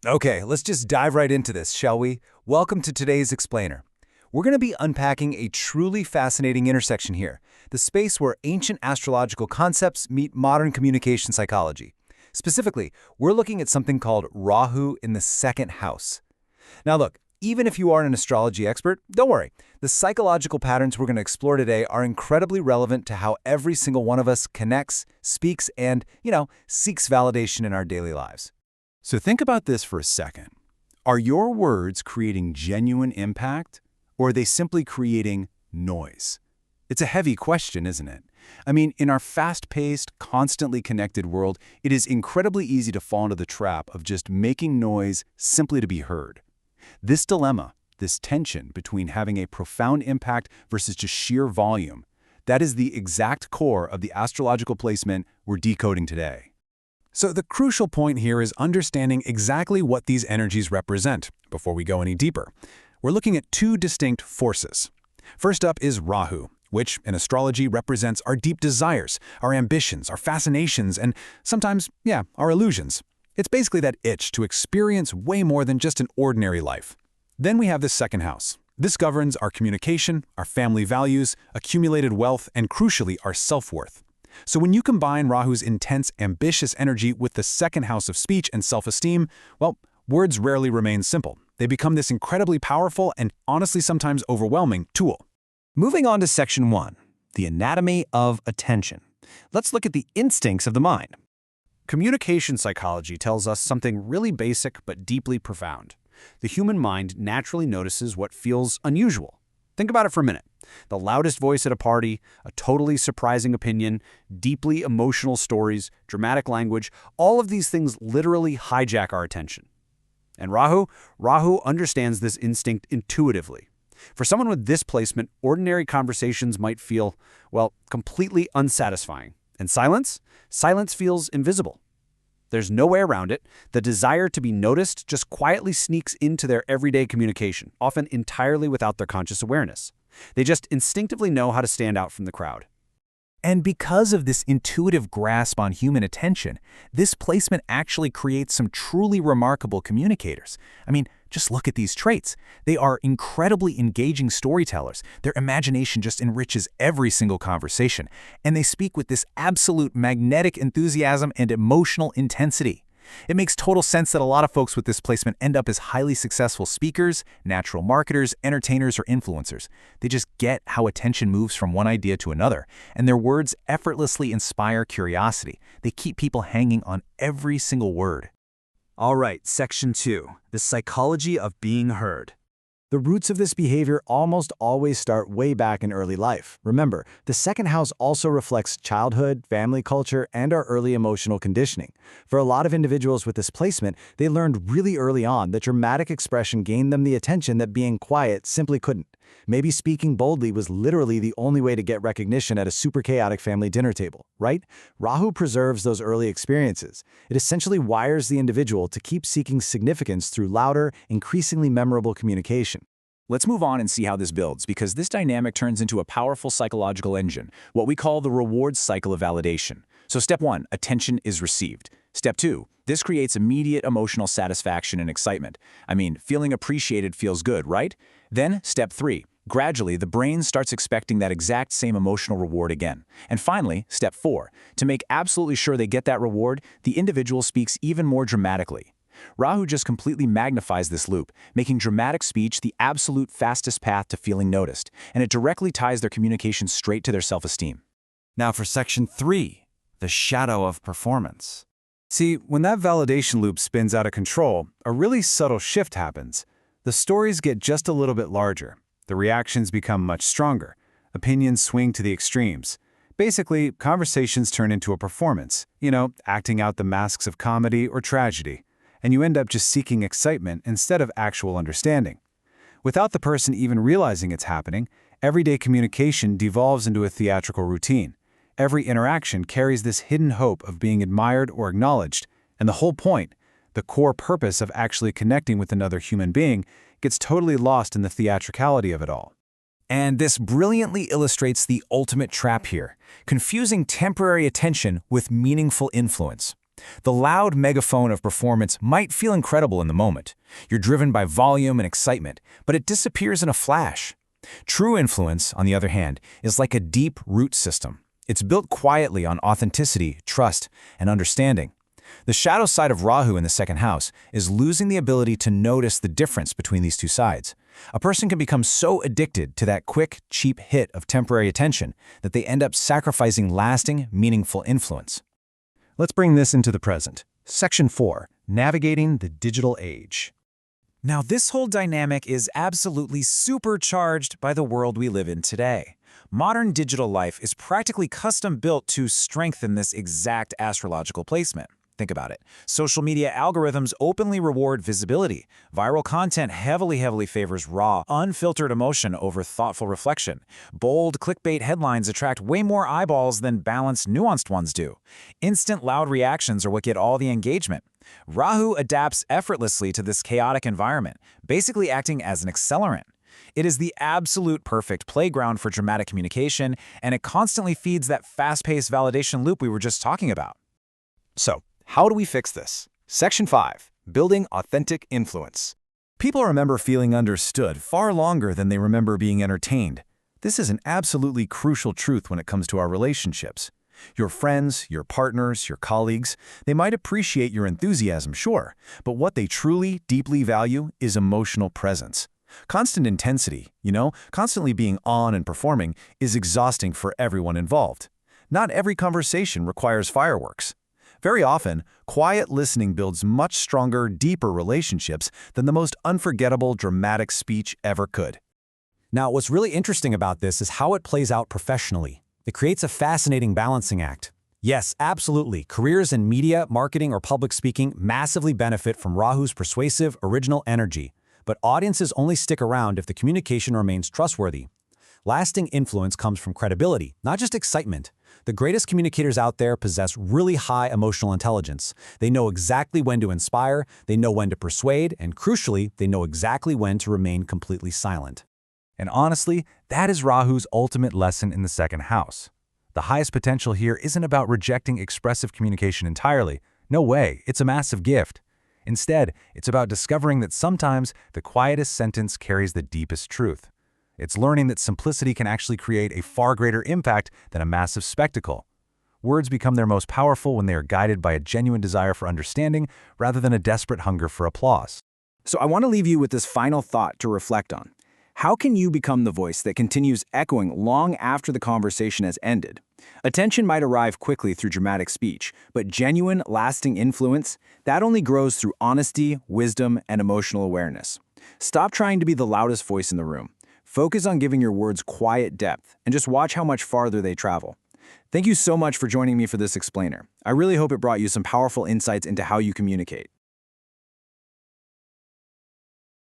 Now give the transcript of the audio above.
Okay, let's just dive right into this, shall we? Welcome to today's Explainer. We're going to be unpacking a truly fascinating intersection here, the space where ancient astrological concepts meet modern communication psychology. Specifically, we're looking at something called Rahu in the second house. Now look, even if you aren't an astrology expert, don't worry. The psychological patterns we're going to explore today are incredibly relevant to how every single one of us connects, speaks, and, seeks validation in our daily lives. So think about this for a second. Are your words creating genuine impact, or are they simply creating noise? It's a heavy question, isn't it? I mean, in our fast-paced, constantly connected world, it is incredibly easy to fall into the trap of just making noise simply to be heard. This dilemma, this tension between having a profound impact versus just sheer volume, that is the exact core of the astrological placement we're decoding today. So the crucial point here is understanding exactly what these energies represent before we go any deeper. We're looking at two distinct forces. First up is Rahu, which in astrology represents our deep desires, our ambitions, our fascinations, and sometimes, our illusions. It's basically that itch to experience way more than just an ordinary life. Then we have the second house. This governs our communication, our family values, accumulated wealth, and crucially, our self-worth. So when you combine Rahu's intense, ambitious energy with the second house of speech and self-esteem, well, words rarely remain simple. They become this incredibly powerful and honestly sometimes overwhelming tool. Moving on to Section 1, the anatomy of attention. Let's look at the instincts of the mind. Communication psychology tells us something really basic but deeply profound. The human mind naturally notices what feels unusual. Think about it for a minute. The loudest voice at a party, a totally surprising opinion, deeply emotional stories, dramatic language, all of these things literally hijack our attention. And Rahu understands this instinct intuitively. For someone with this placement, ordinary conversations might feel, completely unsatisfying. And silence? Silence feels invisible. There's no way around it. The desire to be noticed just quietly sneaks into their everyday communication, often entirely without their conscious awareness. They just instinctively know how to stand out from the crowd. And because of this intuitive grasp on human attention, this placement actually creates some truly remarkable communicators. I mean, just look at these traits. They are incredibly engaging storytellers. Their imagination just enriches every single conversation, and they speak with this absolute magnetic enthusiasm and emotional intensity. It makes total sense that a lot of folks with this placement end up as highly successful speakers, natural marketers, entertainers, or influencers. They just get how attention moves from one idea to another, and their words effortlessly inspire curiosity. They keep people hanging on every single word. All right, Section 2, the psychology of being heard. The roots of this behavior almost always start way back in early life. Remember, the second house also reflects childhood, family culture, and our early emotional conditioning. For a lot of individuals with this placement, they learned really early on that dramatic expression gained them the attention that being quiet simply couldn't. Maybe speaking boldly was literally the only way to get recognition at a super chaotic family dinner table, right? Rahu preserves those early experiences. It essentially wires the individual to keep seeking significance through louder, increasingly memorable communication. Let's move on and see how this builds, because this dynamic turns into a powerful psychological engine, what we call the reward cycle of validation. So step 1, attention is received. Step 2, this creates immediate emotional satisfaction and excitement. I mean, feeling appreciated feels good, right? Then step 3, gradually the brain starts expecting that exact same emotional reward again. And finally, step 4, to make absolutely sure they get that reward, the individual speaks even more dramatically. Rahu just completely magnifies this loop, making dramatic speech the absolute fastest path to feeling noticed, and it directly ties their communication straight to their self-esteem. Now for Section 3, the shadow of performance. See, when that validation loop spins out of control, a really subtle shift happens. The stories get just a little bit larger. The reactions become much stronger. Opinions swing to the extremes. Basically, conversations turn into a performance, acting out the masks of comedy or tragedy. And you end up just seeking excitement instead of actual understanding. Without the person even realizing it's happening, everyday communication devolves into a theatrical routine. Every interaction carries this hidden hope of being admired or acknowledged, and the whole point, the core purpose of actually connecting with another human being, gets totally lost in the theatricality of it all. And this brilliantly illustrates the ultimate trap here, confusing temporary attention with meaningful influence. The loud megaphone of performance might feel incredible in the moment. You're driven by volume and excitement, but it disappears in a flash. True influence, on the other hand, is like a deep root system. It's built quietly on authenticity, trust, and understanding. The shadow side of Rahu in the second house is losing the ability to notice the difference between these two sides. A person can become so addicted to that quick, cheap hit of temporary attention that they end up sacrificing lasting, meaningful influence. Let's bring this into the present. Section 4, Navigating the Digital Age. Now, this whole dynamic is absolutely supercharged by the world we live in today. Modern digital life is practically custom-built to strengthen this exact astrological placement. Think about it. Social media algorithms openly reward visibility. Viral content heavily favors raw, unfiltered emotion over thoughtful reflection. Bold, clickbait headlines attract way more eyeballs than balanced, nuanced ones do. Instant, loud reactions are what get all the engagement. Rahu adapts effortlessly to this chaotic environment, basically acting as an accelerant. It is the absolute perfect playground for dramatic communication, and it constantly feeds that fast-paced validation loop we were just talking about. So, how do we fix this? Section 5, Building Authentic Influence. People remember feeling understood far longer than they remember being entertained. This is an absolutely crucial truth when it comes to our relationships. Your friends, your partners, your colleagues, they might appreciate your enthusiasm, sure, but what they truly, deeply value is emotional presence. Constant intensity, constantly being on and performing, is exhausting for everyone involved. Not every conversation requires fireworks. Very often, quiet listening builds much stronger, deeper relationships than the most unforgettable, dramatic speech ever could. Now, what's really interesting about this is how it plays out professionally. It creates a fascinating balancing act. Yes, absolutely, careers in media, marketing, or public speaking massively benefit from Rahu's persuasive, original energy, but audiences only stick around if the communication remains trustworthy. Lasting influence comes from credibility, not just excitement. The greatest communicators out there possess really high emotional intelligence. They know exactly when to inspire, they know when to persuade, and crucially, they know exactly when to remain completely silent. And honestly, that is Rahu's ultimate lesson in the second house. The highest potential here isn't about rejecting expressive communication entirely. No way, it's a massive gift. Instead, it's about discovering that sometimes the quietest sentence carries the deepest truth. It's learning that simplicity can actually create a far greater impact than a massive spectacle. Words become their most powerful when they are guided by a genuine desire for understanding rather than a desperate hunger for applause. So I want to leave you with this final thought to reflect on. How can you become the voice that continues echoing long after the conversation has ended? Attention might arrive quickly through dramatic speech, but genuine, lasting influence, that only grows through honesty, wisdom, and emotional awareness. Stop trying to be the loudest voice in the room. Focus on giving your words quiet depth, and just watch how much farther they travel. Thank you so much for joining me for this explainer. I really hope it brought you some powerful insights into how you communicate.